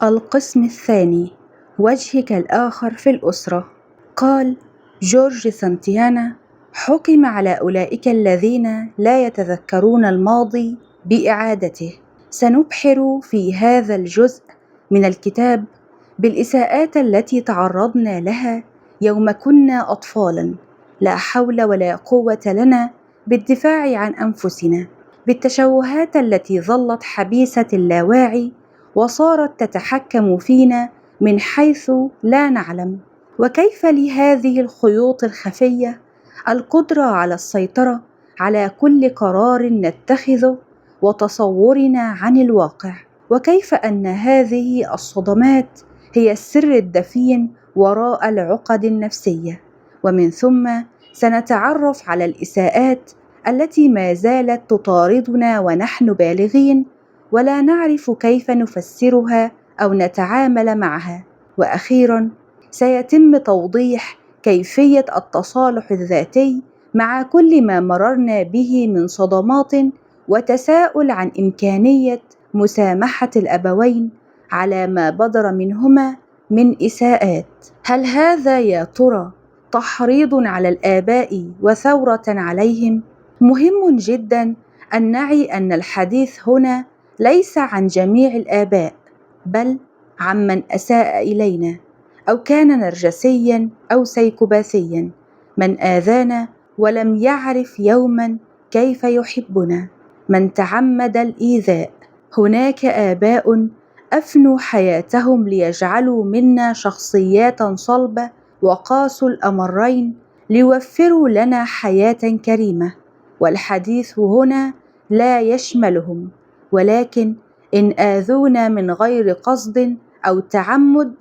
القسم الثاني: وجهك الآخر في الأسرة. قال جورج سانتيانا: حُكم على أولئك الذين لا يتذكرون الماضي بإعادته. سنبحر في هذا الجزء من الكتاب بالإساءات التي تعرضنا لها يوم كنا أطفالا، لا حول ولا قوة لنا بالدفاع عن أنفسنا، بالتشوهات التي ظلت حبيسة اللاواعي وصارت تتحكم فينا من حيث لا نعلم. وكيف لهذه الخيوط الخفية القدرة على السيطرة على كل قرار نتخذه وتصورنا عن الواقع، وكيف أن هذه الصدمات هي السر الدفين وراء العقد النفسية. ومن ثم سنتعرف على الإساءات التي ما زالت تطاردنا ونحن بالغين ولا نعرف كيف نفسرها أو نتعامل معها. وأخيراً سيتم توضيح كيفية التصالح الذاتي مع كل ما مررنا به من صدمات، وتساؤل عن إمكانية مسامحة الأبوين على ما بدر منهما من إساءات. هل هذا يا ترى تحريض على الآباء وثورة عليهم؟ مهم جدا أن نعي أن الحديث هنا ليس عن جميع الآباء، بل عمن أساء إلينا أو كان نرجسيا أو سيكوباثيا، من آذانا ولم يعرف يوما كيف يحبنا، من تعمد الإيذاء. هناك آباء أفنوا حياتهم ليجعلوا منا شخصيات صلبة وقاسوا الأمرين ليوفروا لنا حياة كريمة، والحديث هنا لا يشملهم. ولكن إن آذونا من غير قصد أو تعمد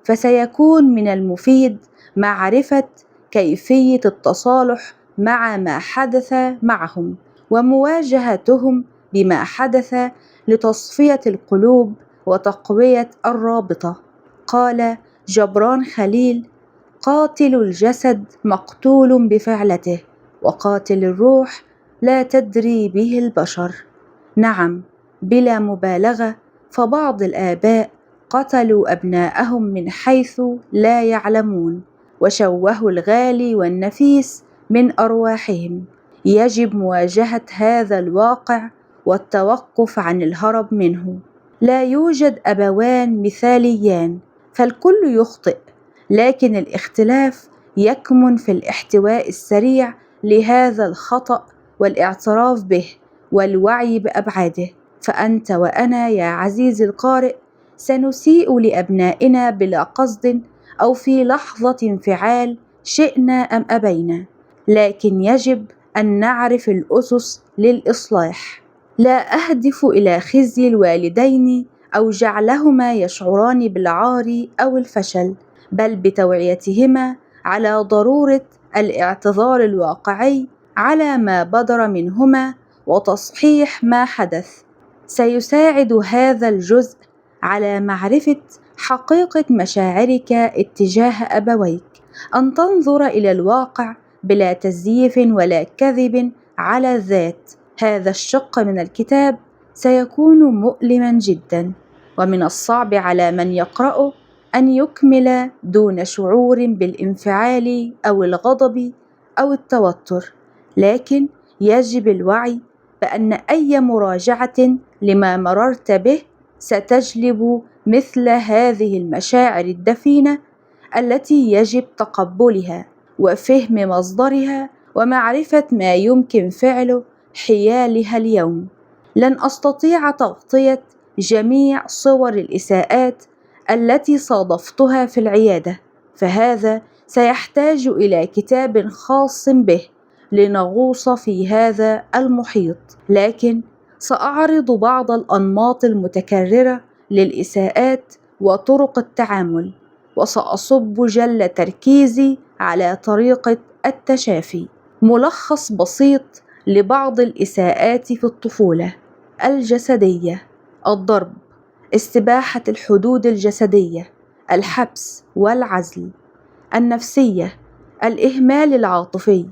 فسيكون من المفيد معرفة كيفية التصالح مع ما حدث معهم ومواجهتهم بما حدث لتصفية القلوب وتقوية الرابطة. قال جبران خليل: قاتل الجسد مقتول بفعلته، وقاتل الروح لا تدري به البشر. نعم، بلا مبالغة، فبعض الآباء قتلوا أبناءهم من حيث لا يعلمون، وشوهوا الغالي والنفيس من أرواحهم. يجب مواجهة هذا الواقع والتوقف عن الهرب منه. لا يوجد أبوان مثاليان، فالكل يخطئ، لكن الاختلاف يكمن في الاحتواء السريع لهذا الخطأ والاعتراف به والوعي بأبعاده. فأنت وأنا يا عزيزي القارئ سنسيء لأبنائنا بلا قصد أو في لحظة انفعال شئنا أم أبينا، لكن يجب أن نعرف الأسس للإصلاح. لا أهدف إلى خزي الوالدين أو جعلهما يشعران بالعار أو الفشل، بل بتوعيتهما على ضرورة الاعتذار الواقعي على ما بدر منهما وتصحيح ما حدث. سيساعد هذا الجزء على معرفة حقيقة مشاعرك اتجاه أبويك، أن تنظر إلى الواقع بلا تزييف ولا كذب على الذات. هذا الشق من الكتاب سيكون مؤلما جدا، ومن الصعب على من يقرأه أن يكمل دون شعور بالانفعال أو الغضب أو التوتر، لكن يجب الوعي بأن أي مراجعة لما مررت به ستجلب مثل هذه المشاعر الدفينة التي يجب تقبلها وفهم مصدرها ومعرفة ما يمكن فعله حيالها اليوم. لن أستطيع تغطية جميع صور الإساءات التي صادفتها في العيادة، فهذا سيحتاج إلى كتاب خاص به لنغوص في هذا المحيط، لكن سأعرض بعض الأنماط المتكررة للإساءات وطرق التعامل، وسأصب جل تركيزي على طريقة التشافي. ملخص بسيط لبعض الإساءات في الطفولة: الجسدية: الضرب، استباحة الحدود الجسدية، الحبس والعزل. النفسية: الإهمال العاطفي،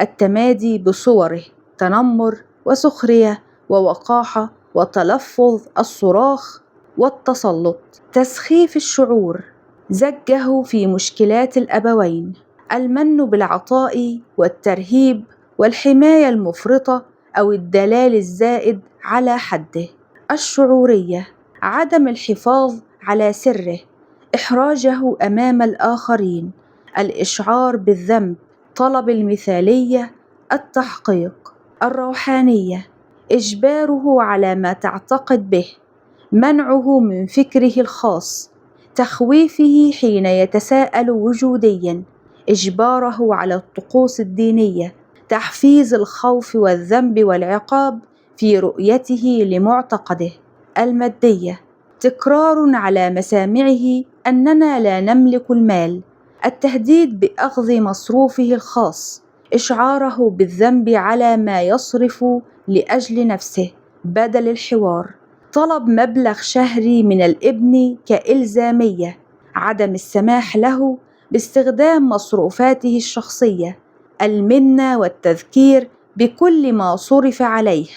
التمادي بصوره، تنمر وسخرية ووقاحة وتلفظ، الصراخ والتسلط. تسخيف الشعور زجه في مشكلات الأبوين: المن بالعطاء والترهيب والحماية المفرطة أو الدلال الزائد على حده. الشعورية عدم الحفاظ على سره، إحراجه أمام الآخرين، الإشعار بالذنب، طلب المثالية، التحقيق. الروحانية إجباره على ما تعتقد به، منعه من فكره الخاص، تخويفه حين يتساءل وجوديا، إجباره على الطقوس الدينية، تحفيز الخوف والذنب والعقاب في رؤيته لمعتقده. المادية تكرار على مسامعه أننا لا نملك المال، التهديد بأخذ مصروفه الخاص، إشعاره بالذنب على ما يصرف لأجل نفسه بدل الحوار، طلب مبلغ شهري من الابن كإلزامية، عدم السماح له باستخدام مصروفاته الشخصية، المنة والتذكير بكل ما صرف عليه.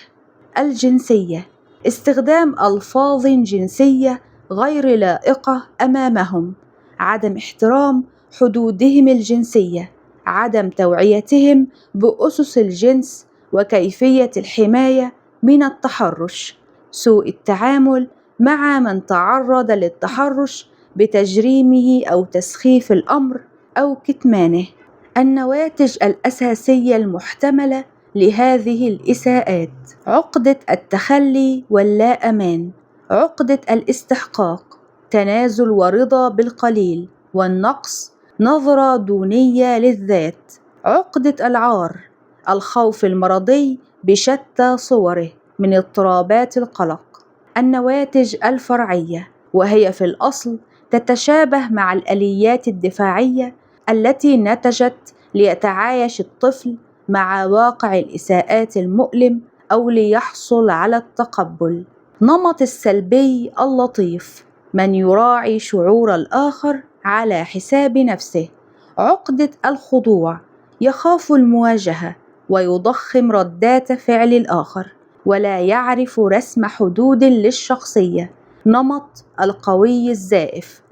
الجنسية استخدام ألفاظ جنسية غير لائقة أمامهم، عدم احترام حدودهم الجنسية، عدم توعيتهم بأسس الجنس وكيفية الحماية من التحرش، سوء التعامل مع من تعرض للتحرش بتجريمه أو تسخيف الأمر أو كتمانه. النواتج الأساسية المحتملة لهذه الإساءات: عقدة التخلي واللا أمان، عقدة الاستحقاق، تنازل ورضا بالقليل والنقص، نظرة دونية للذات، عقدة العار، الخوف المرضي بشتى صوره من اضطرابات القلق. النواتج الفرعية، وهي في الأصل تتشابه مع الآليات الدفاعية التي نتجت ليتعايش الطفل مع واقع الإساءات المؤلم أو ليحصل على التقبل. نمط السلبي اللطيف: من يراعي شعور الآخر على حساب نفسه. عقدة الخضوع: يخاف المواجهة ويضخم ردات فعل الآخر ولا يعرف رسم حدود للشخصية. نمط القوي الزائف: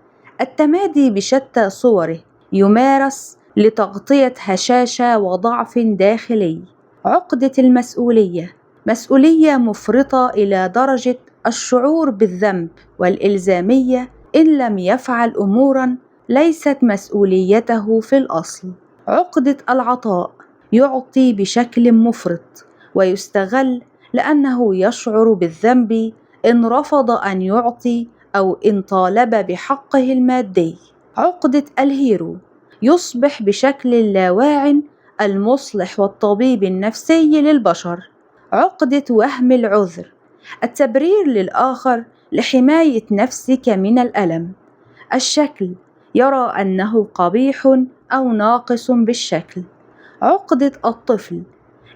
التمادي بشتى صوره، يمارس لتغطية هشاشة وضعف داخلي. عقدة المسؤولية: مسؤولية مفرطة إلى درجة الشعور بالذنب والإلزامية إن لم يفعل أموراً ليست مسؤوليته في الأصل. عقدة العطاء: يعطي بشكل مفرط ويستغل لأنه يشعر بالذنب إن رفض أن يعطي أو إن طالب بحقه المادي. عقدة الهيرو: يصبح بشكل لا واع المصلح والطبيب النفسي للبشر. عقدة وهم العذر: التبرير للآخر لحماية نفسك من الألم. الشكل: يرى أنه قبيح أو ناقص بالشكل. عقدة الطفل: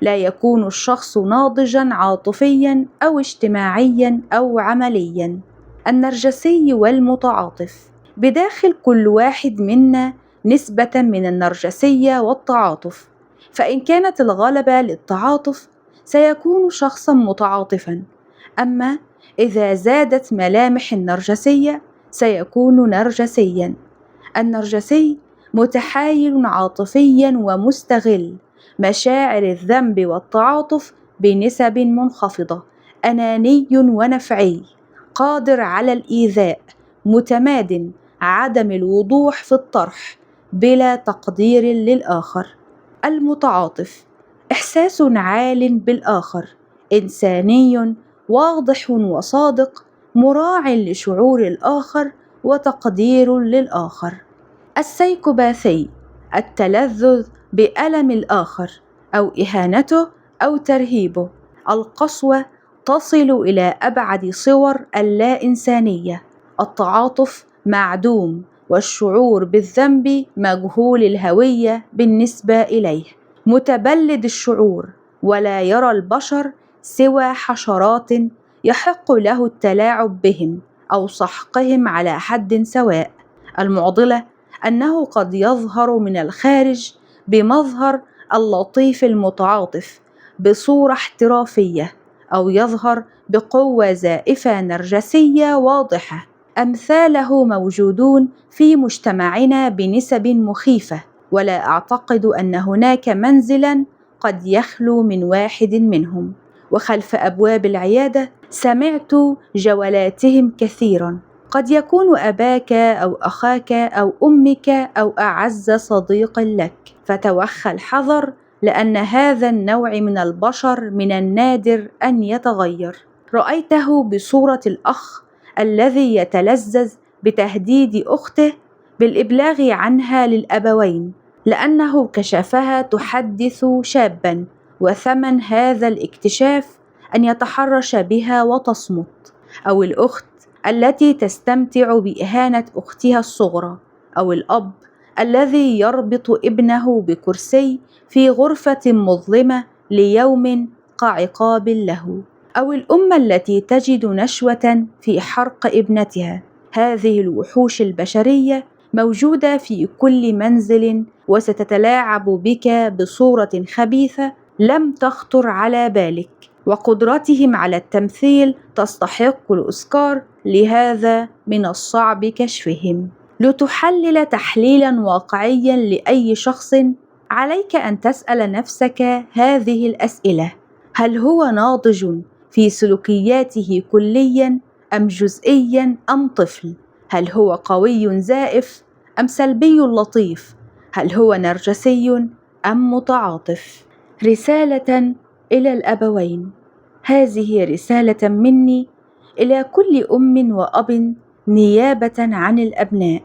لا يكون الشخص ناضجا عاطفيا أو اجتماعيا أو عمليا. النرجسي والمتعاطف: بداخل كل واحد منا نسبة من النرجسية والتعاطف، فإن كانت الغلبة للتعاطف سيكون شخصا متعاطفا، أما إذا زادت ملامح النرجسية سيكون نرجسيا. النرجسي متحايل عاطفيا ومستغل مشاعر الذنب والتعاطف بنسب منخفضة، أناني ونفعي، قادر على الإيذاء، متماد، عدم الوضوح في الطرح، بلا تقدير للآخر. المتعاطف: إحساس عال بالآخر، إنساني واضح وصادق، مراع لشعور الآخر وتقدير للآخر. السيكوباثي: التلذذ بألم الآخر أو إهانته أو ترهيبه، القسوة تصل إلى أبعد صور اللا إنسانية، التعاطف معدوم والشعور بالذنب مجهول الهوية بالنسبة إليه، متبلد الشعور ولا يرى البشر سوى حشرات يحق له التلاعب بهم أو سحقهم على حد سواء. المعضلة أنه قد يظهر من الخارج بمظهر اللطيف المتعاطف بصورة احترافية أو يظهر بقوة زائفة نرجسية واضحة. أمثاله موجودون في مجتمعنا بنسب مخيفة، ولا أعتقد أن هناك منزلاً قد يخلو من واحد منهم. وخلف أبواب العيادة سمعت جولاتهم كثيراً. قد يكون أباك أو أخاك أو أمك أو أعز صديق لك، فتوخى الحذر، لأن هذا النوع من البشر من النادر أن يتغير. رأيته بصورة الأخ الذي يتلذذ بتهديد أخته بالإبلاغ عنها للأبوين لأنه كشفها تحدث شابا، وثمن هذا الاكتشاف أن يتحرش بها وتصمت. أو الأخت التي تستمتع بإهانة أختها الصغرى، أو الأب الذي يربط ابنه بكرسي في غرفة مظلمة ليوم كعقاب له، أو الأم التي تجد نشوة في حرق ابنتها. هذه الوحوش البشرية موجودة في كل منزل، وستتلاعب بك بصورة خبيثة لم تخطر على بالك، وقدرتهم على التمثيل تستحق الأوسكار. لهذا من الصعب كشفهم. لتحلل تحليلا واقعيا لأي شخص، عليك أن تسأل نفسك هذه الأسئلة: هل هو ناضج في سلوكياته كليا أم جزئيا أم طفل؟ هل هو قوي زائف أم سلبي لطيف؟ هل هو نرجسي أم متعاطف؟ رسالة إلى الأبوين. هذه رسالة مني إلى كل أم وأب نيابة عن الأبناء.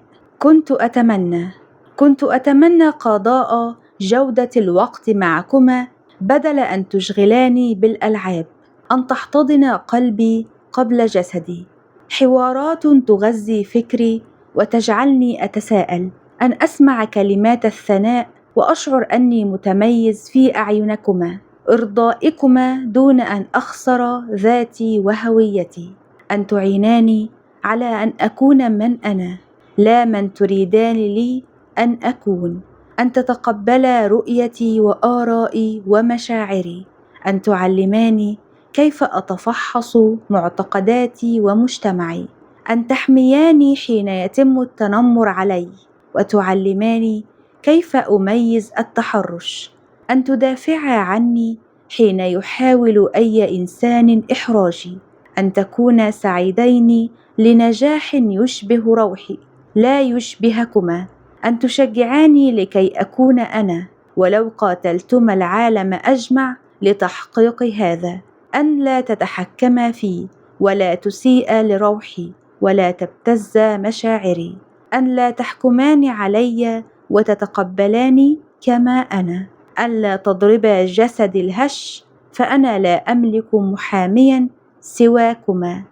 كنت أتمنى قضاء جودة الوقت معكما بدل أن تشغلاني بالألعاب، أن تحتضن قلبي قبل جسدي، حوارات تغذي فكري وتجعلني أتساءل، أن أسمع كلمات الثناء وأشعر أني متميز في أعينكما، إرضائكما دون أن أخسر ذاتي وهويتي، أن تعيناني على أن أكون من أنا لا من تريدان لي أن أكون، أن تتقبلا رؤيتي وآرائي ومشاعري، أن تعلماني كيف أتفحص معتقداتي ومجتمعي، أن تحمياني حين يتم التنمر علي، وتعلماني كيف أميز التحرش، أن تدافعا عني حين يحاول أي إنسان إحراجي، أن تكونا سعيدين لنجاح يشبه روحي لا يشبهكما، أن تشجعاني لكي أكون أنا ولو قاتلتما العالم أجمع لتحقيق هذا، أن لا تتحكما في ولا تسيء لروحي ولا تبتز مشاعري، أن لا تحكمان علي وتتقبلاني كما أنا، أن لا تضربا جسدي الهش فأنا لا أملك محاميا سواكما،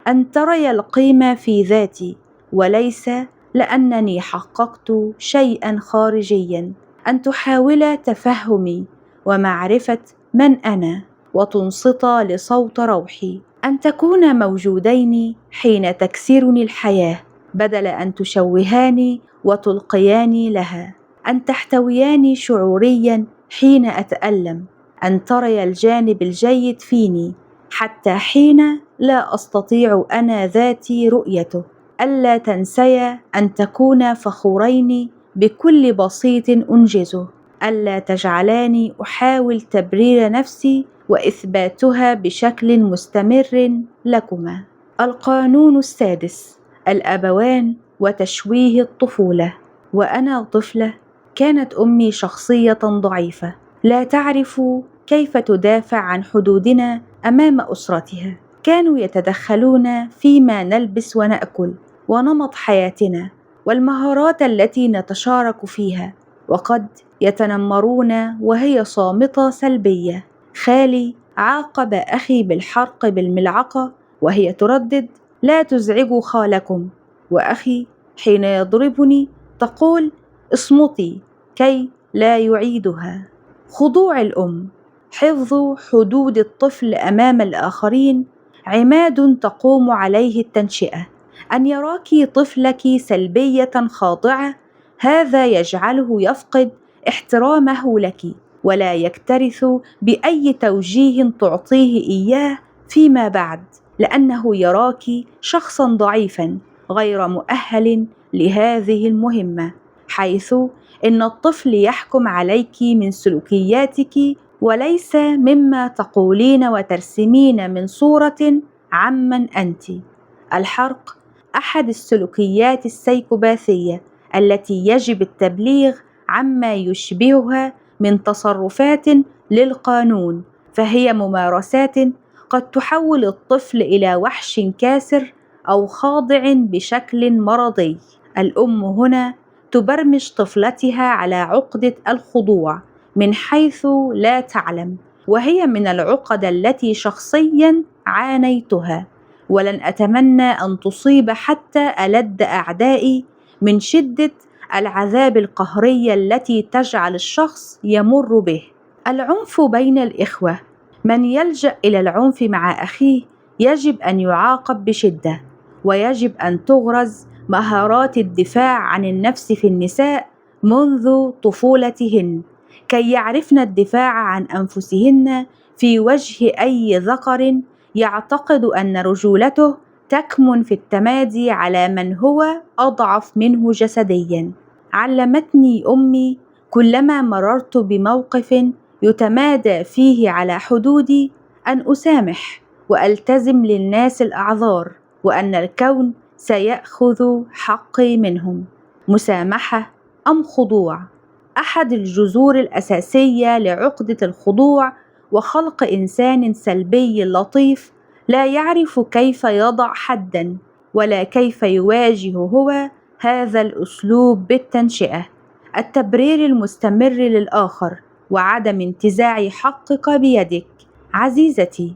أن تريا القيمة في ذاتي وليس لأنني حققت شيئا خارجيا، أن تحاولا تفهمي ومعرفة من أنا وتنصتا لصوت روحي، أن تكونا موجودين حين تكسرني الحياة بدل أن تشوهاني وتلقياني لها، أن تحتوياني شعوريا حين أتألم، أن تري الجانب الجيد فيني حتى حين لا أستطيع أنا ذاتي رؤيته، ألا تنسيا أن تكونا فخورين بكل بسيط أنجزه، ألا تجعلاني أحاول تبرير نفسي وإثباتها بشكل مستمر لكما. القانون السادس: الأبوان وتشويه الطفولة. وأنا طفلة كانت أمي شخصية ضعيفة لا تعرف كيف تدافع عن حدودنا أمام أسرتها. كانوا يتدخلون فيما نلبس ونأكل ونمط حياتنا والمهارات التي نتشارك فيها، وقد يتنمرون وهي صامتة سلبية. خالي عاقب أخي بالحرق بالملعقة وهي تردد: لا تزعجوا خالكم. وأخي حين يضربني تقول: اصمتي كي لا يعيدها. خضوع الأم. حفظ حدود الطفل أمام الآخرين عماد تقوم عليه التنشئة. أن يراك طفلك سلبية خاضعة هذا يجعله يفقد احترامه لك ولا يكترث بأي توجيه تعطيه إياه فيما بعد، لأنه يراك شخصا ضعيفا غير مؤهل لهذه المهمة، حيث إن الطفل يحكم عليك من سلوكياتك وليس مما تقولين وترسمين من صورة عمن أنت. الحرق أحد السلوكيات السيكوباثية التي يجب التبليغ عما يشبهها من تصرفات للقانون، فهي ممارسات قد تحول الطفل إلى وحش كاسر أو خاضع بشكل مرضي. الأم هنا تبرمج طفلتها على عقدة الخضوع من حيث لا تعلم، وهي من العقد التي شخصيا عانيتها، ولن أتمنى أن تصيب حتى ألد أعدائي من شدة العذاب القهري التي تجعل الشخص يمر به. العنف بين الإخوة، من يلجأ إلى العنف مع أخيه يجب أن يعاقب بشدة، ويجب أن تغرز مهارات الدفاع عن النفس في النساء منذ طفولتهن، كي يعرفن الدفاع عن أنفسهن في وجه أي ذكر يعتقد أن رجولته تكمن في التمادي على من هو أضعف منه جسديا. علمتني أمي كلما مررت بموقف يتمادى فيه على حدودي أن أسامح وألتزم للناس الأعذار، وأن الكون سيأخذ حقي منهم. مسامحة أم خضوع؟ أحد الجذور الأساسية لعقدة الخضوع وخلق إنسان سلبي لطيف لا يعرف كيف يضع حدًا ولا كيف يواجه هو هذا الأسلوب بالتنشئة، التبرير المستمر للآخر وعدم انتزاع حقك بيدك. عزيزتي،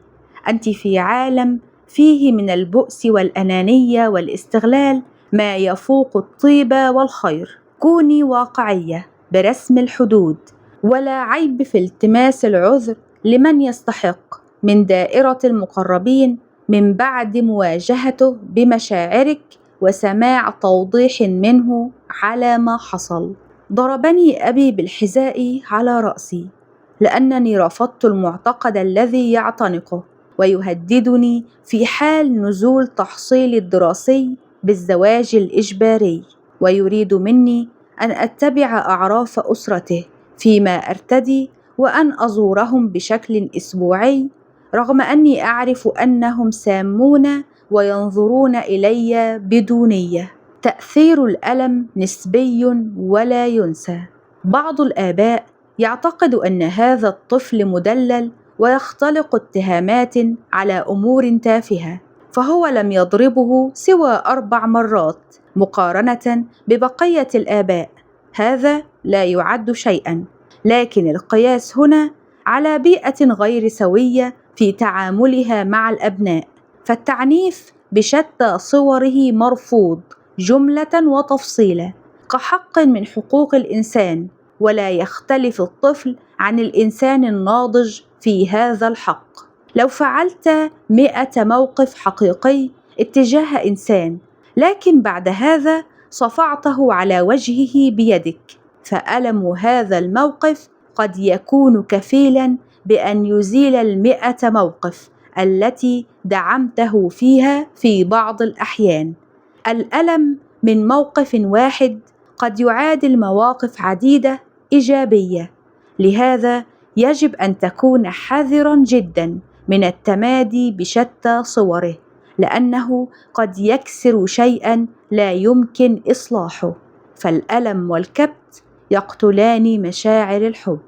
أنت في عالم فيه من البؤس والأنانية والاستغلال ما يفوق الطيبة والخير. كوني واقعية برسم الحدود، ولا عيب في التماس العذر لمن يستحق من دائرة المقربين من بعد مواجهته بمشاعرك وسماع توضيح منه على ما حصل. ضربني أبي بالحذاء على رأسي لأنني رفضت المعتقد الذي يعتنقه ويهددني في حال نزول تحصيلي الدراسي بالزواج الإجباري، ويريد مني أن أتبع أعراف أسرته فيما أرتدي وأن أزورهم بشكل أسبوعي، رغم أني أعرف أنهم سامون وينظرون إلي بدونية. تأثير الألم نسبي ولا ينسى. بعض الآباء يعتقد أن هذا الطفل مدلل ويختلق اتهامات على أمور تافهة، فهو لم يضربه سوى 4 مرات مقارنة ببقية الآباء. هذا لا يعد شيئا، لكن القياس هنا على بيئة غير سوية في تعاملها مع الأبناء، فالتعنيف بشتى صوره مرفوض جملة وتفصيلا كحق من حقوق الإنسان، ولا يختلف الطفل عن الإنسان الناضج في هذا الحق. لو فعلت 100 موقف حقيقي اتجاه إنسان، لكن بعد هذا صفعته على وجهه بيدك، فألم هذا الموقف قد يكون كفيلا بأن يزيل 100 موقف التي دعمته فيها في بعض الأحيان. الألم من موقف واحد قد يعادل مواقف عديدة إيجابية، لهذا يجب أن تكون حذراً جداً من التمادي بشتى صوره، لأنه قد يكسر شيئاً لا يمكن إصلاحه، فالألم والكبت يقتلان مشاعر الحب.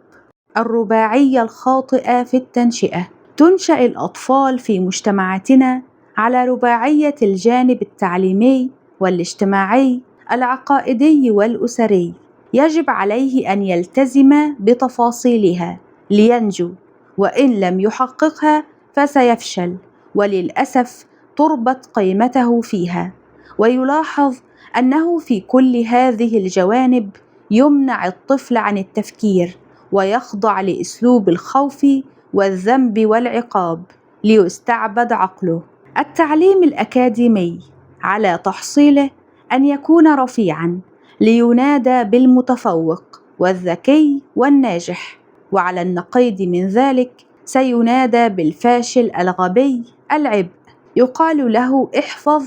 الرباعية الخاطئة في التنشئة. تنشأ الأطفال في مجتمعاتنا على رباعية الجانب التعليمي والاجتماعي العقائدي والأسري، يجب عليه أن يلتزم بتفاصيلها لينجو، وإن لم يحققها فسيفشل، وللأسف تربط قيمته فيها. ويلاحظ أنه في كل هذه الجوانب يمنع الطفل عن التفكير ويخضع لأسلوب الخوف والذنب والعقاب ليستعبد عقله. التعليم الأكاديمي على تحصيله أن يكون رفيعاً لينادى بالمتفوق والذكي والناجح، وعلى النقيض من ذلك سينادى بالفاشل الغبي العبء، يقال له احفظ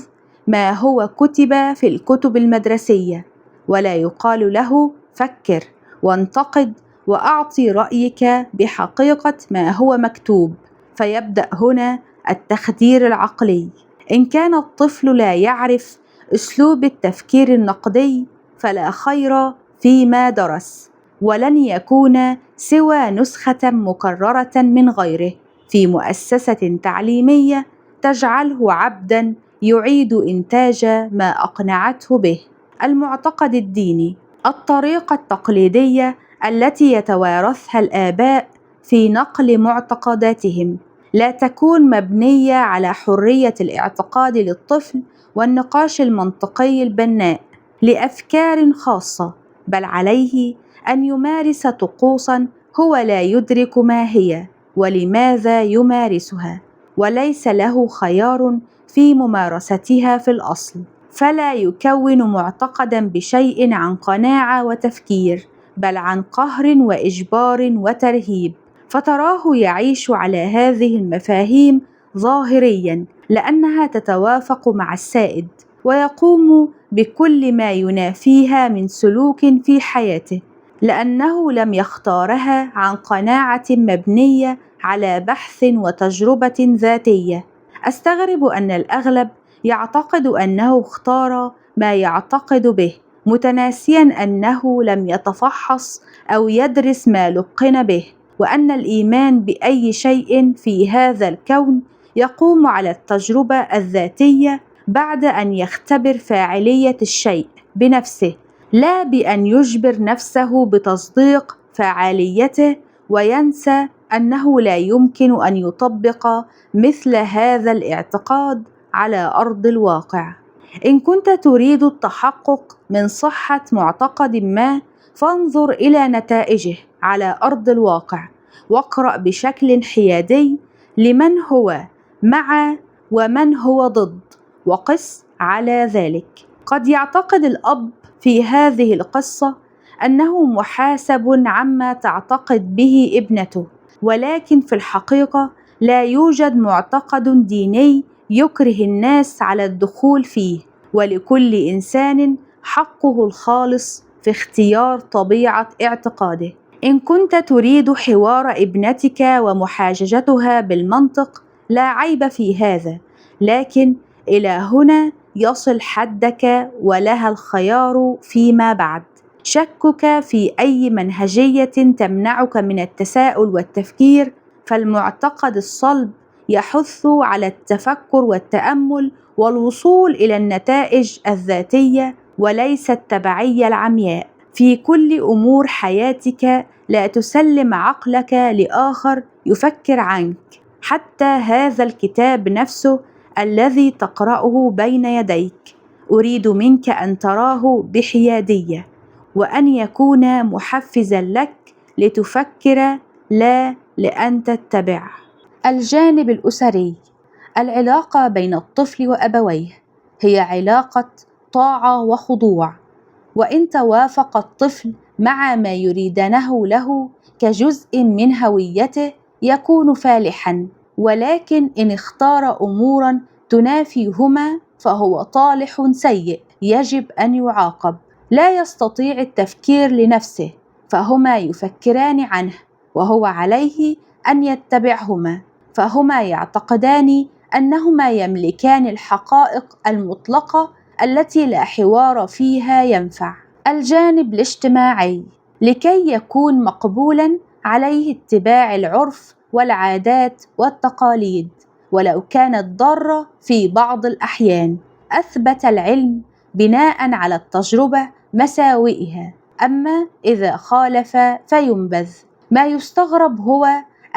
ما هو كتب في الكتب المدرسية، ولا يقال له فكر وانتقد وأعطي رأيك بحقيقة ما هو مكتوب. فيبدأ هنا التخدير العقلي. إن كان الطفل لا يعرف أسلوب التفكير النقدي فلا خير فيما درس، ولن يكون سوى نسخة مكررة من غيره في مؤسسة تعليمية تجعله عبدا يعيد إنتاج ما أقنعته به. المعتقد الديني، الطريقة التقليدية التي يتوارثها الآباء في نقل معتقداتهم لا تكون مبنية على حرية الاعتقاد للطفل والنقاش المنطقي البناء لأفكار خاصة، بل عليه أن يمارس طقوسا هو لا يدرك ما هي ولماذا يمارسها، وليس له خيار في ممارستها في الأصل. فلا يكون معتقدا بشيء عن قناعة وتفكير، بل عن قهر وإجبار وترهيب. فتراه يعيش على هذه المفاهيم ظاهريا لأنها تتوافق مع السائد، ويقوم بكل ما ينافيها من سلوك في حياته لأنه لم يختارها عن قناعة مبنية على بحث وتجربة ذاتية. أستغرب أن الأغلب يعتقد أنه اختار ما يعتقد به، متناسيا أنه لم يتفحص أو يدرس ما لقن به، وأن الإيمان بأي شيء في هذا الكون يقوم على التجربة الذاتية بعد أن يختبر فاعلية الشيء بنفسه، لا بأن يجبر نفسه بتصديق فعاليته وينسى أنه لا يمكن أن يطبق مثل هذا الاعتقاد على أرض الواقع. إن كنت تريد التحقق من صحة معتقد ما فانظر إلى نتائجه على أرض الواقع، واقرأ بشكل حيادي لمن هو مع ومن هو ضد، وقس على ذلك. قد يعتقد الأب في هذه القصة أنه محاسب عما تعتقد به ابنته، ولكن في الحقيقة لا يوجد معتقد ديني يكره الناس على الدخول فيه، ولكل إنسان حقه الخالص في اختيار طبيعة اعتقاده. إن كنت تريد حوار ابنتك ومحاججتها بالمنطق لا عيب في هذا، لكن إلى هنا يصل حدك ولها الخيار فيما بعد. شكك في أي منهجية تمنعك من التساؤل والتفكير، فالمعتقد الصلب يحث على التفكر والتأمل والوصول إلى النتائج الذاتية وليس التبعية العمياء. في كل أمور حياتك لا تسلم عقلك لآخر يفكر عنك، حتى هذا الكتاب نفسه الذي تقرأه بين يديك أريد منك أن تراه بحيادية، وأن يكون محفزا لك لتفكر لا لأن تتبع. الجانب الأسري، العلاقة بين الطفل وأبويه هي علاقة طاعة وخضوع، وإن توافق الطفل مع ما يريدانه له كجزء من هويته يكون فالحا، ولكن إن اختار أمورا تنافيهما فهو طالح سيء يجب أن يعاقب. لا يستطيع التفكير لنفسه فهما يفكران عنه، وهو عليه أن يتبعهما، فهما يعتقدان أنهما يملكان الحقائق المطلقة التي لا حوار فيها ينفع. الجانب الاجتماعي، لكي يكون مقبولا عليه اتباع العرف والعادات والتقاليد ولو كانت ضارة في بعض الأحيان. أثبت العلم بناء على التجربة مساوئها، أما إذا خالف فينبذ. ما يستغرب هو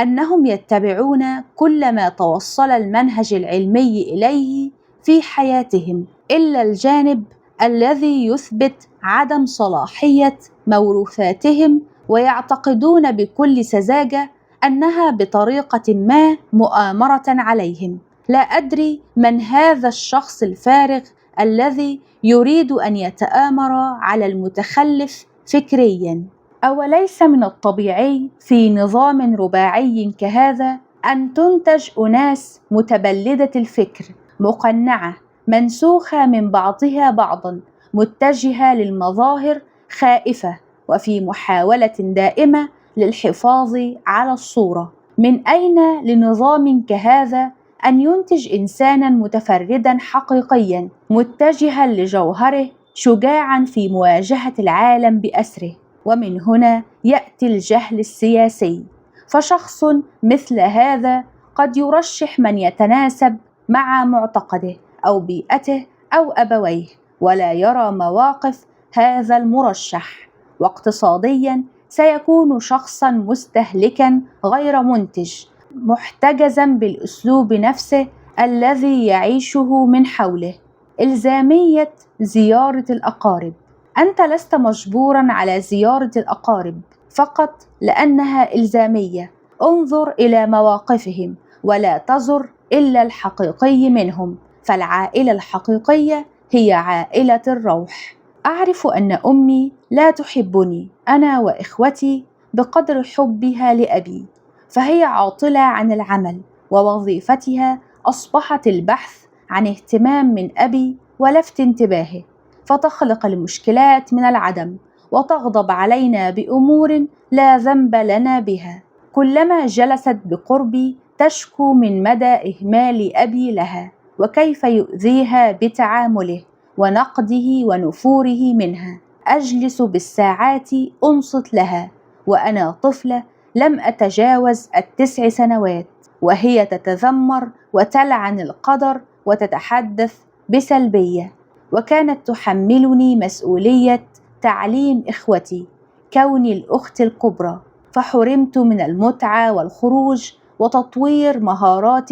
أنهم يتبعون كل ما توصل المنهج العلمي إليه في حياتهم إلا الجانب الذي يثبت عدم صلاحية موروثاتهم، ويعتقدون بكل سذاجة أنها بطريقة ما مؤامرة عليهم. لا أدري من هذا الشخص الفارغ الذي يريد أن يتآمر على المتخلف فكريا. أوليس من الطبيعي في نظام رباعي كهذا أن تنتج أناس متبلدة الفكر، مقنعة، منسوخة من بعضها بعضا، متجهة للمظاهر، خائفة، وفي محاولة دائمة للحفاظ على الصورة؟ من أين لنظام كهذا أن ينتج إنسانا متفردا حقيقيا، متجها لجوهره، شجاعا في مواجهة العالم بأسره؟ ومن هنا يأتي الجهل السياسي، فشخص مثل هذا قد يرشح من يتناسب مع معتقده أو بيئته أو أبويه، ولا يرى مواقف هذا المرشح، واقتصاديا سيكون شخصا مستهلكا غير منتج، محتجزا بالأسلوب نفسه الذي يعيشه من حوله. إلزامية زيارة الأقارب. أنت لست مجبورا على زيارة الأقارب فقط لأنها إلزامية، انظر إلى مواقفهم ولا تزر إلا الحقيقي منهم، فالعائلة الحقيقية هي عائلة الروح. أعرف أن أمي لا تحبني أنا وإخوتي بقدر حبها لأبي، فهي عاطلة عن العمل، ووظيفتها أصبحت البحث عن اهتمام من أبي ولفت انتباهه، فتخلق المشكلات من العدم وتغضب علينا بأمور لا ذنب لنا بها. كلما جلست بقربي تشكو من مدى إهمال أبي لها، وكيف يؤذيها بتعامله ونقده ونفوره منها. أجلس بالساعات أنصت لها وأنا طفلة لم أتجاوز 9 سنوات، وهي تتذمر وتلعن القدر وتتحدث بسلبية، وكانت تحملني مسؤولية تعليم إخوتي كوني الأخت الكبرى، فحرمت من المتعة والخروج وتطوير مهارات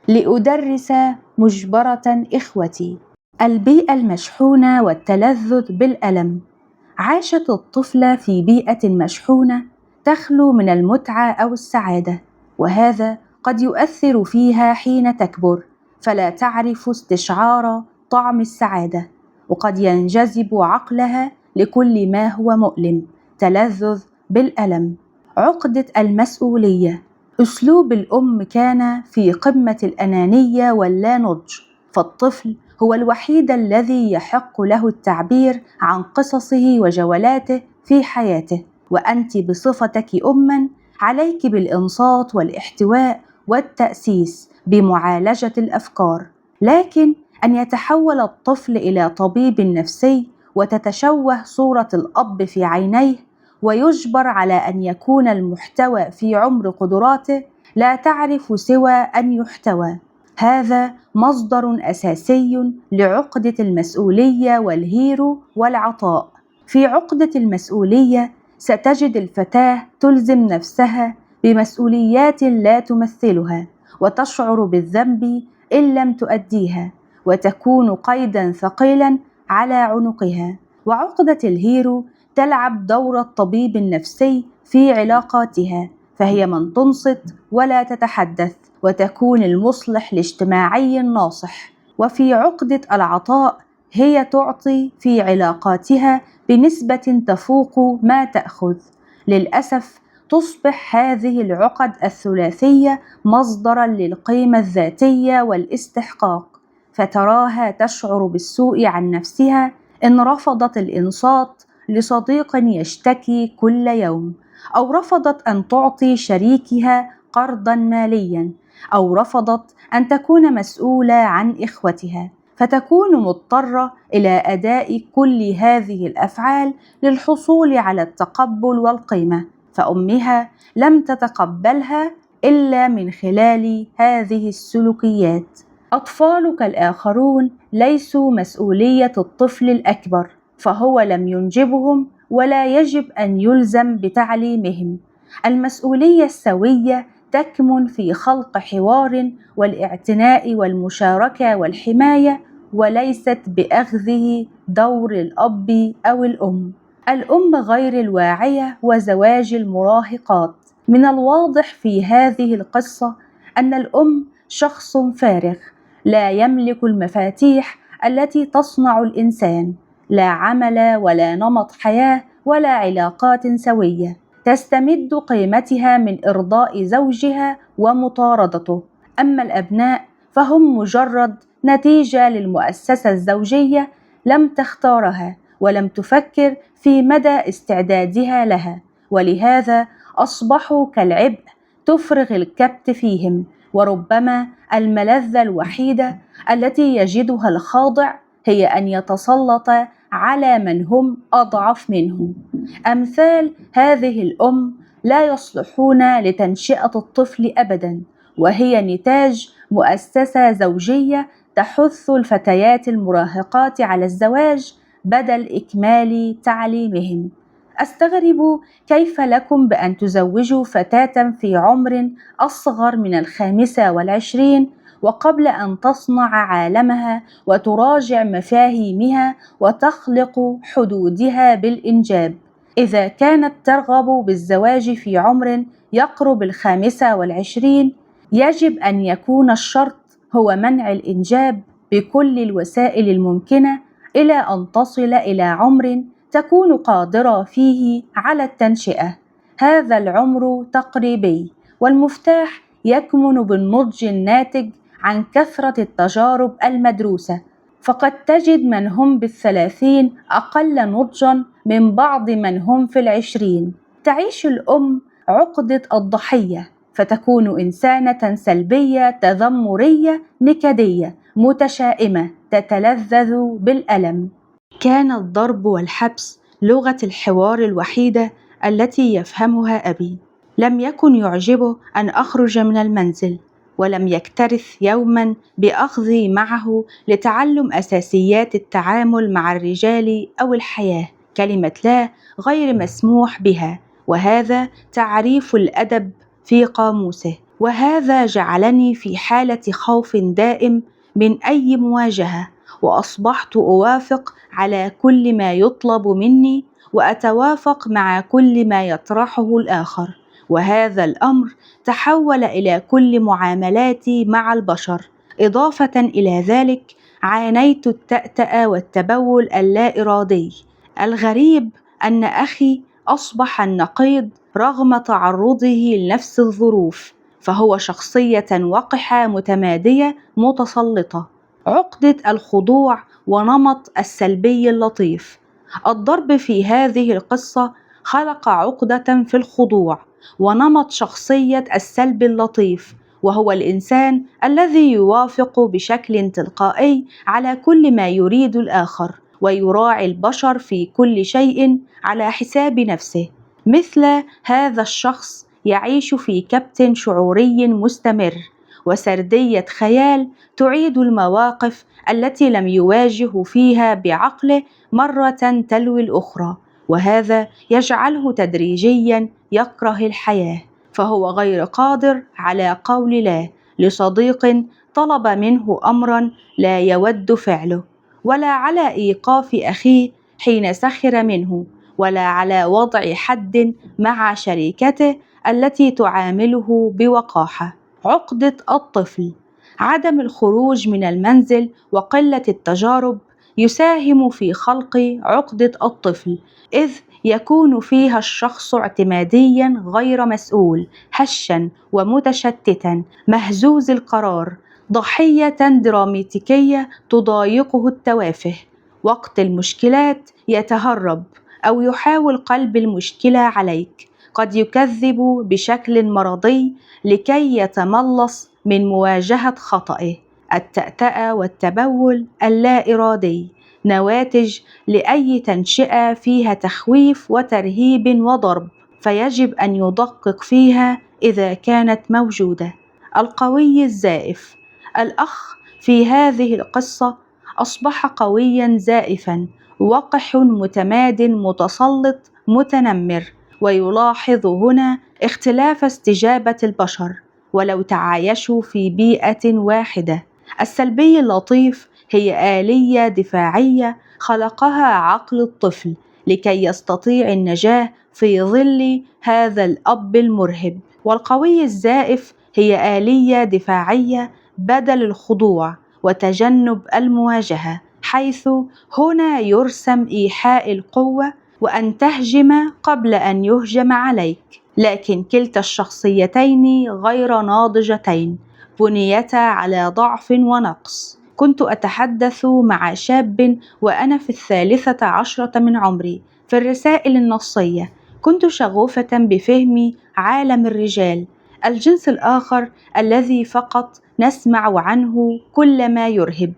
لأدرس مجبرة إخوتي. البيئة المشحونة والتلذذ بالألم. عاشت الطفلة في بيئة مشحونة تخلو من المتعة أو السعادة، وهذا قد يؤثر فيها حين تكبر، فلا تعرف استشعار طعم السعادة، وقد ينجذب عقلها لكل ما هو مؤلم. تلذذ بالألم. عقدة المسؤولية. أسلوب الأم كان في قمة الأنانية واللانضج، فالطفل هو الوحيد الذي يحق له التعبير عن قصصه وجولاته في حياته، وأنت بصفتك أمًا عليك بالإنصات والاحتواء والتأسيس بمعالجة الأفكار. لكن أن يتحول الطفل إلى طبيب نفسي وتتشوه صورة الأب في عينيه، ويجبر على أن يكون المحتوى في عمر قدراته، لا تعرف سوى أن يحتوى. هذا مصدر أساسي لعقدة المسؤولية والهيرو والعطاء. في عقدة المسؤولية ستجد الفتاة تلزم نفسها بمسؤوليات لا تمثلها، وتشعر بالذنب إن لم تؤديها، وتكون قيدا ثقيلا على عنقها. وعقدة الهيرو تلعب دور الطبيب النفسي في علاقاتها، فهي من تنصت ولا تتحدث، وتكون المصلح الاجتماعي الناصح. وفي عقدة العطاء هي تعطي في علاقاتها بنسبة تفوق ما تأخذ. للأسف تصبح هذه العقد الثلاثية مصدرا للقيمة الذاتية والاستحقاق، فتراها تشعر بالسوء عن نفسها إن رفضت الإنصات لصديق يشتكي كل يوم، أو رفضت أن تعطي شريكها قرضا ماليا، أو رفضت أن تكون مسؤولة عن إخوتها، فتكون مضطرة إلى أداء كل هذه الأفعال للحصول على التقبل والقيمة، فأمها لم تتقبلها إلا من خلال هذه السلوكيات. أطفالك الآخرون ليسوا مسؤولية الطفل الأكبر، فهو لم ينجبهم ولا يجب أن يلزم بتعليمهم. المسؤولية السوية تكمن في خلق حوار والاعتناء والمشاركة والحماية، وليست بأخذه دور الأب أو الأم. الأم غير الواعية وزواج المراهقات. من الواضح في هذه القصة أن الأم شخص فارغ لا يملك المفاتيح التي تصنع الإنسان، لا عمل ولا نمط حياة ولا علاقات سوية تستمد قيمتها من إرضاء زوجها ومطاردته. أما الأبناء فهم مجرد نتيجة للمؤسسة الزوجية، لم تختارها ولم تفكر في مدى استعدادها لها، ولهذا أصبحوا كالعبء تفرغ الكبت فيهم، وربما الملذة الوحيدة التي يجدها الخاضع هي أن يتسلط على من هم أضعف منه. أمثال هذه الأم لا يصلحون لتنشئة الطفل أبداً، وهي نتاج مؤسسة زوجية تحث الفتيات المراهقات على الزواج بدل إكمال تعليمهم. أستغرب كيف لكم بأن تزوجوا فتاة في عمر أصغر من 25 وقبل أن تصنع عالمها وتراجع مفاهيمها وتخلق حدودها بالإنجاب. إذا كانت ترغب بالزواج في عمر يقرب 25، يجب أن يكون الشرط هو منع الإنجاب بكل الوسائل الممكنة إلى أن تصل إلى عمر تكون قادرة فيه على التنشئة. هذا العمر تقريبي، والمفتاح يكمن بالنضج الناتج عن كثرة التجارب المدروسة، فقد تجد من هم بال30 أقل نضجا من بعض من هم في 20. تعيش الأم عقدة الضحية، فتكون إنسانة سلبية تذمرية نكدية متشائمة تتلذذ بالألم. كان الضرب والحبس لغة الحوار الوحيدة التي يفهمها أبي. لم يكن يعجبه أن أخرج من المنزل، ولم يكترث يوما بأخذي معه لتعلم أساسيات التعامل مع الرجال أو الحياة. كلمة لا غير مسموح بها، وهذا تعريف الأدب في قاموسه. وهذا جعلني في حالة خوف دائم من أي مواجهة، وأصبحت أوافق على كل ما يطلب مني وأتوافق مع كل ما يطرحه الآخر، وهذا الأمر تحول إلى كل معاملاتي مع البشر. إضافة إلى ذلك عانيت التأتأة والتبول اللا إرادي. الغريب أن أخي أصبح النقيض رغم تعرضه لنفس الظروف، فهو شخصية وقحة متمادية متسلطة. عقدة الخضوع ونمط السلبي اللطيف. الضرب في هذه القصة خلق عقدة في الخضوع ونمط شخصية السلب اللطيف، وهو الإنسان الذي يوافق بشكل تلقائي على كل ما يريد الآخر، ويراعي البشر في كل شيء على حساب نفسه. مثل هذا الشخص يعيش في كبت شعوري مستمر وسردية خيال تعيد المواقف التي لم يواجه فيها بعقله مرة تلو الأخرى، وهذا يجعله تدريجيا يكره الحياة، فهو غير قادر على قول لا لصديق طلب منه أمرا لا يود فعله، ولا على إيقاف أخيه حين سخر منه، ولا على وضع حد مع شريكته التي تعامله بوقاحة. عقدة الطفل. عدم الخروج من المنزل وقلة التجارب يساهم في خلق عقدة الطفل، إذ يكون فيها الشخص اعتماديا غير مسؤول، هشا ومتشتتا، مهزوز القرار، ضحية دراماتيكية تضايقه التوافه. وقت المشكلات يتهرب أو يحاول قلب المشكلة عليك، قد يكذب بشكل مرضي لكي يتملص من مواجهة خطئه. التأتأة والتبول اللا إرادي نواتج لأي تنشئة فيها تخويف وترهيب وضرب، فيجب أن يدقق فيها إذا كانت موجودة. القوي الزائف. الأخ في هذه القصة أصبح قويا زائفا، وقح متماد متسلط متنمر، ويلاحظ هنا اختلاف استجابة البشر ولو تعايشوا في بيئة واحدة. السلبي اللطيف هي آلية دفاعية خلقها عقل الطفل لكي يستطيع النجاة في ظل هذا الأب المرهب. والقوي الزائف هي آلية دفاعية بدل الخضوع وتجنب المواجهة، حيث هنا يرسم إيحاء القوة وأن تهجم قبل أن يهجم عليك، لكن كلتا الشخصيتين غير ناضجتين، بنيتا على ضعف ونقص. كنت أتحدث مع شاب وأنا في 13 من عمري في الرسائل النصية. كنت شغوفة بفهم عالم الرجال، الجنس الآخر الذي فقط نسمع عنه كل ما يرهب: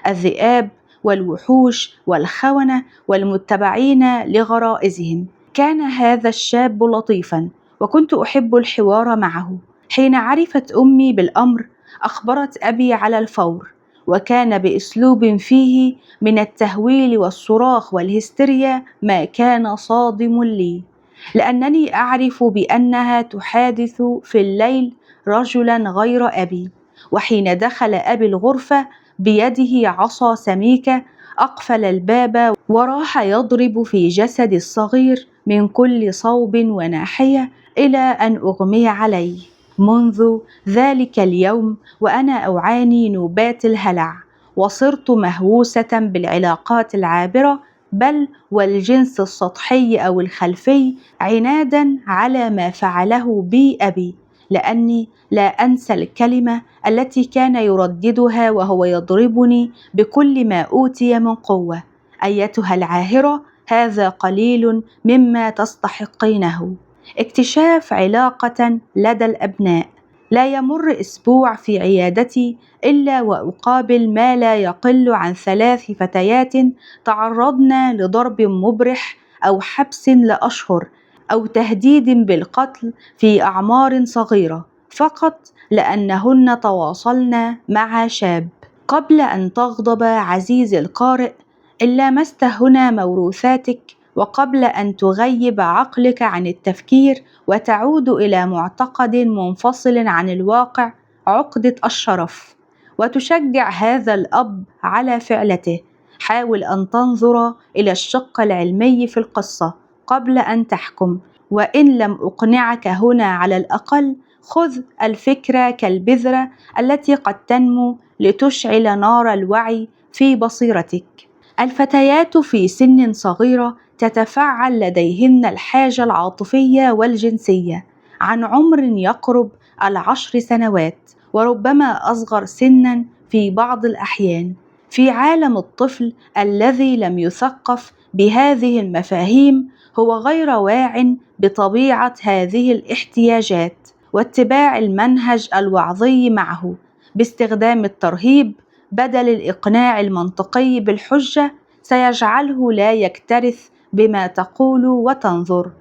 الذئاب والوحوش والخونة والمتبعين لغرائزهم. كان هذا الشاب لطيفا وكنت أحب الحوار معه. حين عرفت أمي بالأمر أخبرت أبي على الفور، وكان بأسلوب فيه من التهويل والصراخ والهستيريا ما كان صادم لي، لأنني أعرف بأنها تحادث في الليل رجلا غير أبي. وحين دخل أبي الغرفة بيده عصا سميكة أقفل الباب وراح يضرب في جسدي الصغير من كل صوب وناحية إلى أن أغمي عليه. منذ ذلك اليوم وأنا أعاني نوبات الهلع، وصرت مهووسة بالعلاقات العابرة، بل والجنس السطحي أو الخلفي، عنادا على ما فعله بي أبي، لأني لا أنسى الكلمة التي كان يرددها وهو يضربني بكل ما أوتي من قوة: أيتها العاهرة، هذا قليل مما تستحقينه. اكتشاف علاقة لدى الأبناء. لا يمر أسبوع في عيادتي إلا وأقابل ما لا يقل عن 3 فتيات تعرضن لضرب مبرح أو حبس لأشهر أو تهديد بالقتل في أعمار صغيرة، فقط لأنهن تواصلن مع شاب. قبل أن تغضب عزيزي القارئ، إن لامست هنا موروثاتك، وقبل أن تغيب عقلك عن التفكير وتعود إلى معتقد منفصل عن الواقع، عقدة الشرف، وتشجع هذا الأب على فعلته. حاول أن تنظر إلى الشق العلمي في القصة قبل أن تحكم، وإن لم أقنعك هنا على الأقل خذ الفكرة كالبذرة التي قد تنمو لتشعل نار الوعي في بصيرتك. الفتيات في سن صغيرة تتفعل لديهن الحاجة العاطفية والجنسية عن عمر يقرب 10 سنوات، وربما أصغر سنا في بعض الأحيان. في عالم الطفل الذي لم يثقف بهذه المفاهيم، هو غير واع بطبيعة هذه الاحتياجات، واتباع المنهج الوعظي معه باستخدام الترهيب بدل الإقناع المنطقي بالحجة سيجعله لا يكترث بما تقول وتنظر.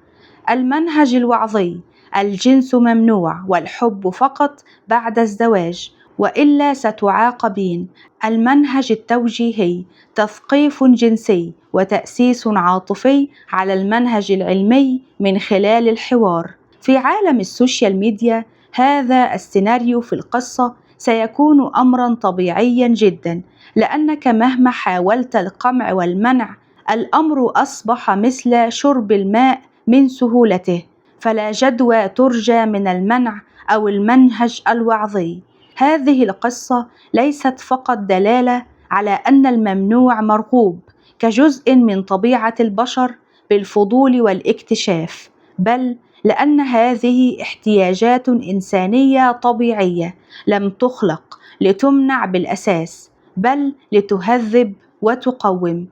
المنهج الوعظي: الجنس ممنوع والحب فقط بعد الزواج، وإلا ستعاقبين. المنهج التوجيهي: تثقيف جنسي وتأسيس عاطفي على المنهج العلمي من خلال الحوار. في عالم السوشيال ميديا، هذا السيناريو في القصة سيكون أمرا طبيعيا جدا، لأنك مهما حاولت القمع والمنع، الأمر أصبح مثل شرب الماء من سهولته، فلا جدوى ترجى من المنع أو المنهج الوعظي. هذه القصة ليست فقط دلالة على أن الممنوع مرغوب كجزء من طبيعة البشر بالفضول والاكتشاف، بل لأن هذه احتياجات إنسانية طبيعية لم تخلق لتمنع بالأساس، بل لتهذب وتقوم.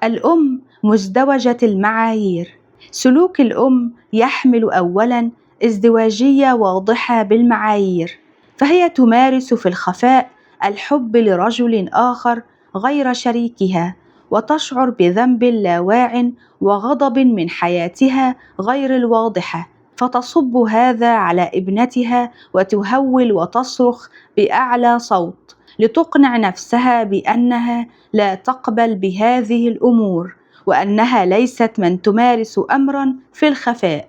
الأم مزدوجة المعايير. سلوك الأم يحمل أولاً ازدواجية واضحة بالمعايير، فهي تمارس في الخفاء الحب لرجل آخر غير شريكها، وتشعر بذنب لا واع وغضب من حياتها غير الواضحة، فتصب هذا على ابنتها وتهول وتصرخ بأعلى صوت لتقنع نفسها بأنها لا تقبل بهذه الأمور، وأنها ليست من تمارس أمرا في الخفاء.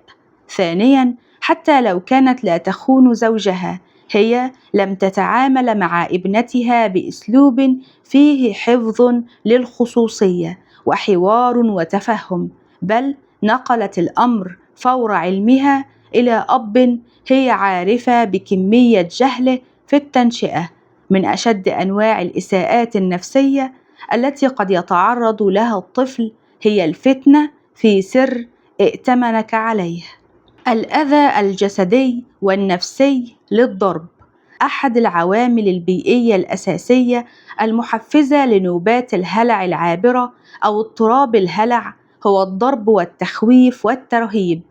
ثانيا، حتى لو كانت لا تخون زوجها، هي لم تتعامل مع ابنتها بأسلوب فيه حفظ للخصوصية وحوار وتفهم، بل نقلت الأمر فور علمها إلى أب هي عارفة بكمية جهله في التنشئة. من أشد أنواع الإساءات النفسية التي قد يتعرض لها الطفل هي الفتنة في سر ائتمنك عليه. الأذى الجسدي والنفسي للضرب أحد العوامل البيئية الأساسية المحفزة لنوبات الهلع العابرة أو اضطراب الهلع هو الضرب والتخويف والترهيب.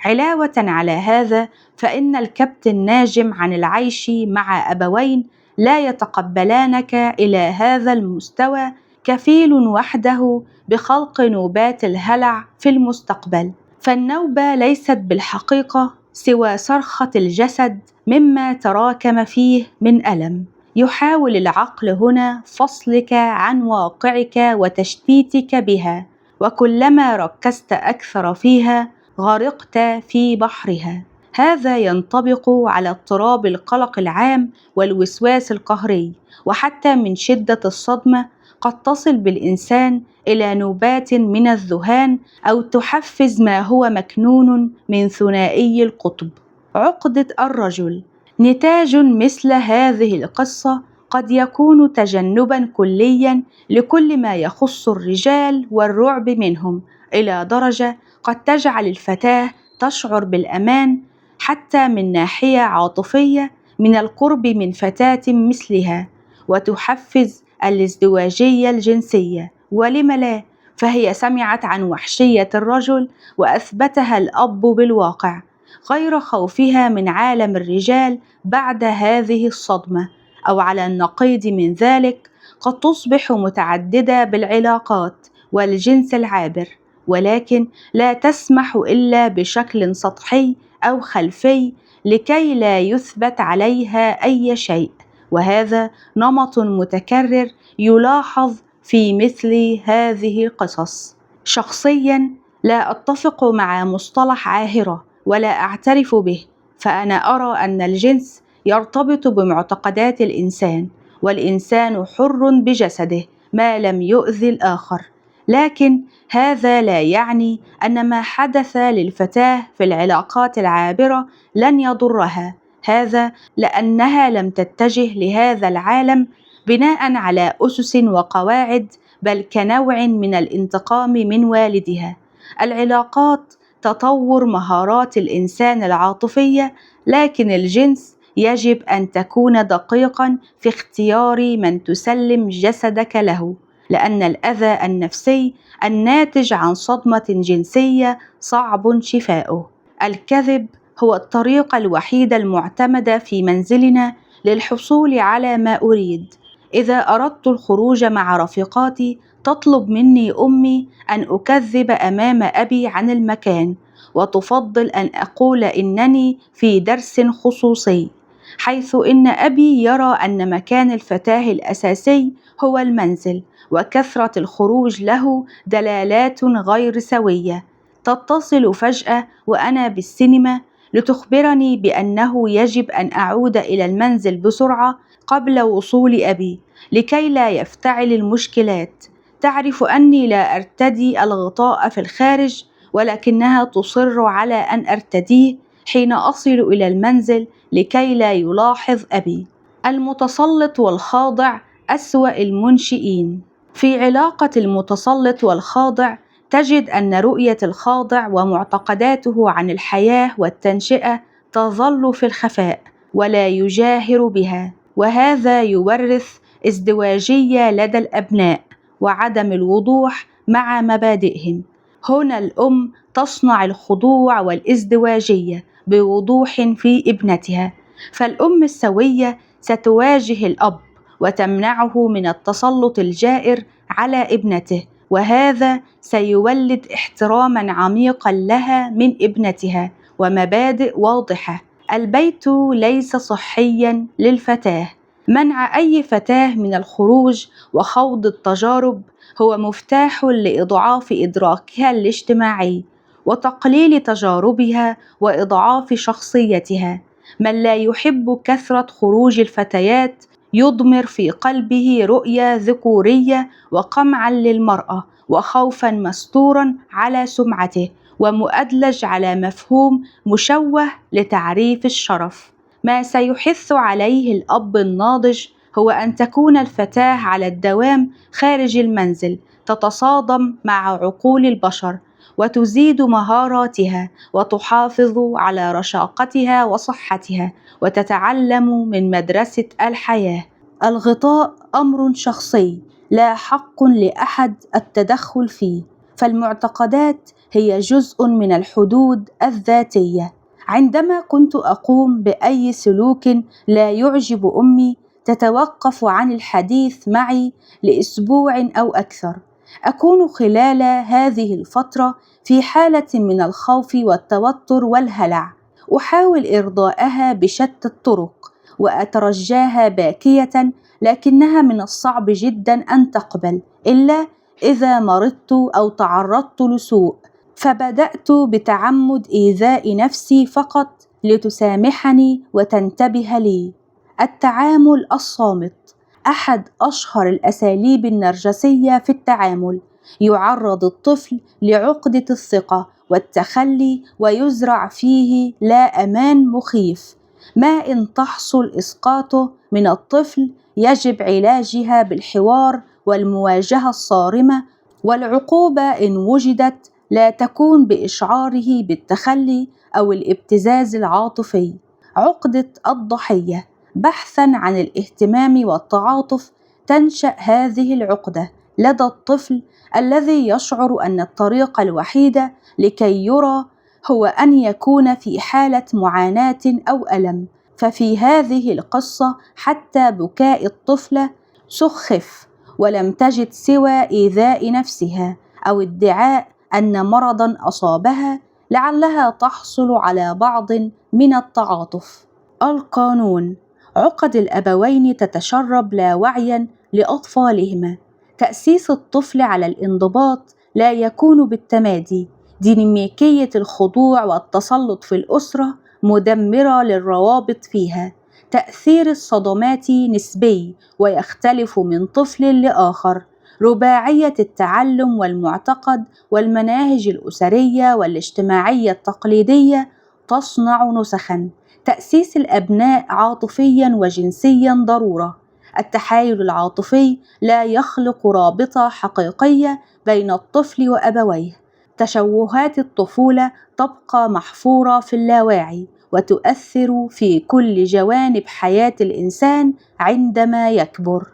علاوة على هذا، فإن الكبت الناجم عن العيش مع أبوين لا يتقبلانك إلى هذا المستوى كفيل وحده بخلق نوبات الهلع في المستقبل. فالنوبة ليست بالحقيقة سوى صرخة الجسد مما تراكم فيه من ألم. يحاول العقل هنا فصلك عن واقعك وتشتيتك بها، وكلما ركزت أكثر فيها غرقت في بحرها. هذا ينطبق على اضطراب القلق العام والوسواس القهري، وحتى من شدة الصدمة قد تصل بالإنسان إلى نوبات من الذهان أو تحفز ما هو مكنون من ثنائي القطب. عقدة الرجل نتاج مثل هذه القصة قد يكون تجنبا كليا لكل ما يخص الرجال والرعب منهم، إلى درجة قد تجعل الفتاة تشعر بالأمان حتى من ناحية عاطفية من القرب من فتاة مثلها، وتحفز الازدواجية الجنسية. ولم لا؟ فهي سمعت عن وحشية الرجل وأثبتها الأب بالواقع، غير خوفها من عالم الرجال بعد هذه الصدمة. أو على النقيض من ذلك، قد تصبح متعددة بالعلاقات والجنس العابر، ولكن لا تسمح إلا بشكل سطحي أو خلفي لكي لا يثبت عليها أي شيء. وهذا نمط متكرر يلاحظ في مثل هذه القصص. شخصيا لا أتفق مع مصطلح عاهرة ولا أعترف به، فأنا أرى أن الجنس يرتبط بمعتقدات الإنسان، والإنسان حر بجسده ما لم يؤذي الآخر. لكن هذا لا يعني أن ما حدث للفتاة في العلاقات العابرة لن يضرها، هذا لأنها لم تتجه لهذا العالم بناء على أسس وقواعد، بل كنوع من الانتقام من والدها. العلاقات تطور مهارات الإنسان العاطفية، لكن الجنس يجب أن تكون دقيقا في اختيار من تسلم جسدك له، لأن الأذى النفسي الناتج عن صدمة جنسية صعب شفاؤه. الكذب هو الطريقة الوحيدة المعتمدة في منزلنا للحصول على ما أريد. إذا أردت الخروج مع رفيقاتي تطلب مني أمي أن أكذب أمام أبي عن المكان، وتفضل أن أقول إنني في درس خصوصي، حيث إن أبي يرى أن مكان الفتاة الأساسي هو المنزل، وكثرة الخروج له دلالات غير سوية. تتصل فجأة وأنا بالسينما لتخبرني بأنه يجب أن أعود إلى المنزل بسرعة قبل وصول أبي لكي لا يفتعل المشكلات. تعرف أني لا أرتدي الغطاء في الخارج، ولكنها تصر على أن أرتديه حين أصل إلى المنزل لكي لا يلاحظ أبي. المتسلط والخاضع أسوأ المنشئين. في علاقة المتسلط والخاضع تجد أن رؤية الخاضع ومعتقداته عن الحياة والتنشئة تظل في الخفاء ولا يجاهر بها، وهذا يورث ازدواجية لدى الأبناء وعدم الوضوح مع مبادئهم. هنا الأم تصنع الخضوع والازدواجية بوضوح في ابنتها، فالأم السوية ستواجه الأب وتمنعه من التسلط الجائر على ابنته، وهذا سيولد احتراما عميقا لها من ابنتها ومبادئ واضحة. البيت ليس صحيا للفتاة. منع أي فتاة من الخروج وخوض التجارب هو مفتاح لإضعاف إدراكها الاجتماعي وتقليل تجاربها وإضعاف شخصيتها. من لا يحب كثرة خروج الفتيات يضمر في قلبه رؤية ذكورية وقمعا للمرأة وخوفا مستورا على سمعته، ومؤدلج على مفهوم مشوه لتعريف الشرف. ما سيحث عليه الأب الناضج هو أن تكون الفتاة على الدوام خارج المنزل تتصادم مع عقول البشر، وتزيد مهاراتها وتحافظ على رشاقتها وصحتها وتتعلم من مدرسة الحياة. الغطاء أمر شخصي لا حق لأحد التدخل فيه، فالمعتقدات هي جزء من الحدود الذاتية. عندما كنت أقوم بأي سلوك لا يعجب أمي تتوقف عن الحديث معي لأسبوع أو أكثر. أكون خلال هذه الفترة في حالة من الخوف والتوتر والهلع، أحاول إرضاءها بشتى الطرق وأترجاها باكية، لكنها من الصعب جدا أن تقبل إلا إذا مرضت أو تعرضت لسوء، فبدأت بتعمد إيذاء نفسي فقط لتسامحني وتنتبه لي. التعامل الصامت أحد أشهر الأساليب النرجسية في التعامل. يعرض الطفل لعقدة الثقة والتخلي ويزرع فيه لا أمان مخيف. ما إن تحصل إسقاطه من الطفل يجب علاجها بالحوار والمواجهة الصارمة، والعقوبة إن وجدت لا تكون بإشعاره بالتخلي أو الابتزاز العاطفي. عقدة الضحية بحثاً عن الاهتمام والتعاطف. تنشأ هذه العقدة لدى الطفل الذي يشعر أن الطريقة الوحيدة لكي يرى هو أن يكون في حالة معاناة أو ألم، ففي هذه القصة حتى بكاء الطفلة سخف، ولم تجد سوى إيذاء نفسها أو ادعاء أن مرضاً أصابها لعلها تحصل على بعض من التعاطف. القانون عقد الأبوين تتشرب لا وعياً لأطفالهما. تأسيس الطفل على الانضباط لا يكون بالتمادي. ديناميكية الخضوع والتسلط في الأسرة مدمرة للروابط فيها. تأثير الصدمات نسبي ويختلف من طفل لآخر. رباعية التعلم والمعتقد والمناهج الأسرية والاجتماعية التقليدية تصنع نسخاً. تأسيس الأبناء عاطفياً وجنسياً ضرورة. التحايل العاطفي لا يخلق رابطة حقيقية بين الطفل وأبويه. تشوهات الطفولة تبقى محفورة في اللاواعي وتؤثر في كل جوانب حياة الإنسان عندما يكبر.